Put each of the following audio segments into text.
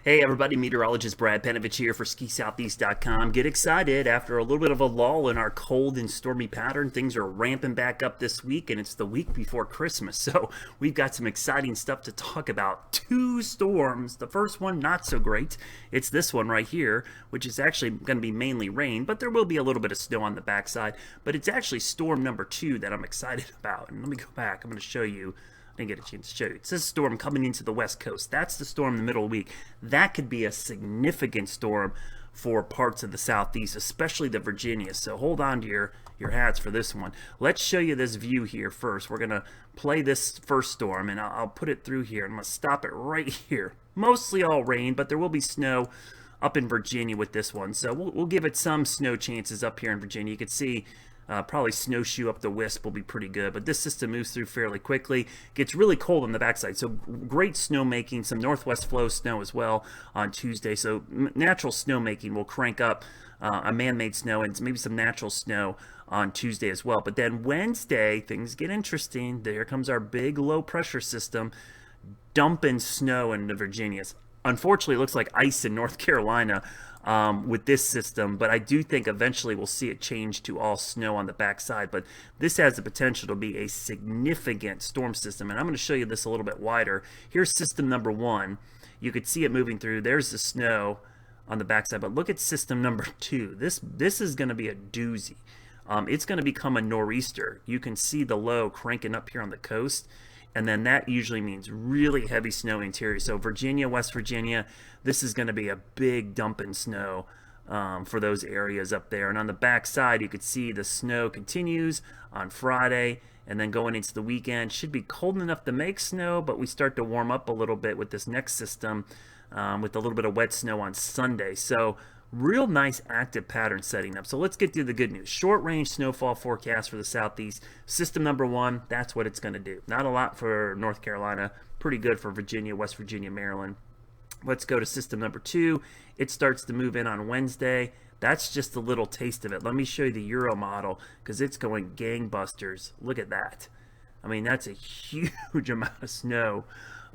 Hey everybody, meteorologist Brad Panovich here for SkiSoutheast.com. Get excited. After a little bit of a lull in our cold and stormy pattern, things are ramping back up this week, and it's the week before Christmas. So we've got some exciting stuff to talk about. Two storms. The first one, not so great. It's this one right here, which is actually going to be mainly rain, but there will be a little bit of snow on the backside. But it's actually storm number 2 that I'm excited about. And let me go back. I'm going to show you. I didn't get a chance to show you. It says storm coming into the west coast. That's the storm in the middle of the week. That could be a significant storm for parts of the southeast, especially the Virginia. So hold on to your hats for this one. Let's show you this view here first. We're going to play this first storm, and I'll put it through here. I'm going to stop it right here. Mostly all rain, but there will be snow up in Virginia with this one. So we'll give it some snow chances up here in Virginia. You can see probably snowshoe up the Wisp will be pretty good, but this system moves through fairly quickly. Gets really cold on the backside, so great snowmaking, some northwest flow snow as well on Tuesday. So natural snowmaking will crank up a man-made snow and maybe some natural snow on Tuesday as well. But then Wednesday, things get interesting. There comes our big low pressure system dumping snow into Virginia. Unfortunately, it looks like ice in North Carolina with this system, but I do think eventually we'll see it change to all snow on the backside. But this has the potential to be a significant storm system, and I'm going to show you this a little bit wider. Here's system number 1. You could see it moving through. There's the snow on the backside, but look at system number 2. This is going to be a doozy. It's going to become a nor'easter. You can see the low cranking up here on the coast, and then that usually means really heavy snow interior. So Virginia, West Virginia, this is going to be a big dumping snow for those areas up there. And on the back side, you could see the snow continues on Friday, and then going into the weekend. Should be cold enough to make snow, but we start to warm up a little bit with this next system with a little bit of wet snow on Sunday. So real nice active pattern setting up. So let's get to the good news. Short range snowfall forecast for the southeast. System number 1, that's what it's going to do. Not a lot for North Carolina. Pretty good for Virginia, West Virginia, Maryland. Let's go to system number 2. It starts to move in on Wednesday. That's just a little taste of it. Let me show you the Euro model because it's going gangbusters. Look at that. I mean, that's a huge amount of snow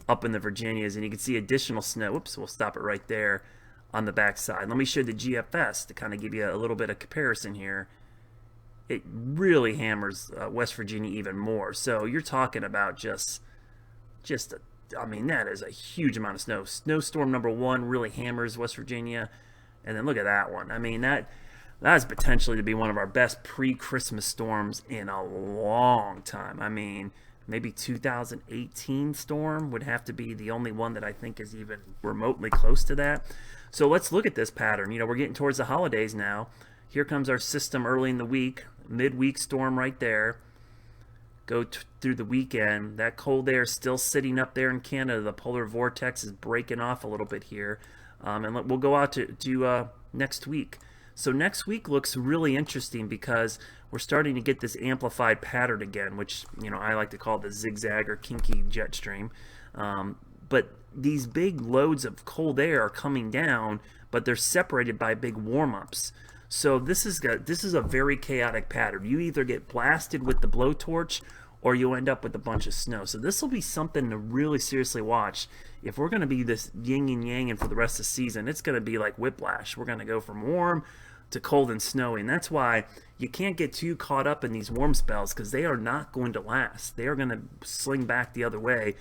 up in the Virginias, and you can see additional snow. Whoops, we'll stop it right there on the backside. Let me show you the GFS to kind of give you a little bit of comparison here. It really hammers West Virginia even more. So you're talking about I mean, that is a huge amount of snow. Snowstorm number 1 really hammers West Virginia. And then look at that one. I mean, that is potentially to be one of our best pre-Christmas storms in a long time. I mean, maybe 2018 storm would have to be the only one that I think is even remotely close to that. So let's look at this pattern. You know, we're getting towards the holidays now. Here comes our system early in the week. Midweek storm right there. Go through the weekend. That cold air is still sitting up there in Canada. The polar vortex is breaking off a little bit here. And we'll go out to next week. So next week looks really interesting because we're starting to get this amplified pattern again, which, you know, I like to call the zigzag or kinky jet stream. But these big loads of cold air are coming down, but they're separated by big warm-ups. So this is a very chaotic pattern. You either get blasted with the blowtorch or you end up with a bunch of snow. So this will be something to really seriously watch. If we're going to be this yin and yang for the rest of the season, it's going to be like whiplash. We're going to go from warm to cold and snowy, and that's why you can't get too caught up in these warm spells because they are not going to last. They are going to sling back the other way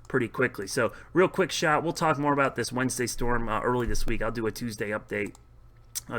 pretty quickly. So real quick shot. We'll talk more about this Wednesday storm early this week. I'll do a Tuesday update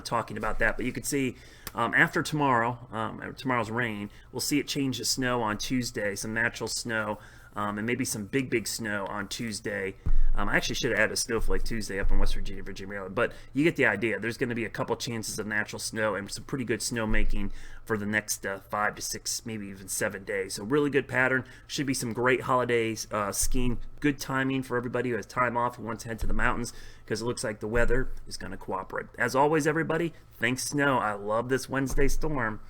talking about that. But you can see after tomorrow's rain, we'll see it change to snow on Tuesday, some natural snow, and maybe some big snow on Tuesday. I actually should have added a snowflake Tuesday up in West Virginia, Maryland, but you get the idea. There's going to be a couple chances of natural snow and some pretty good snow making for the next 5 to 6, maybe even 7 days. So really good pattern. Should be some great holidays skiing. Good timing for everybody who has time off and wants to head to the mountains because it looks like the weather is going to cooperate. As always, everybody, thanks snow. I love this Wednesday storm.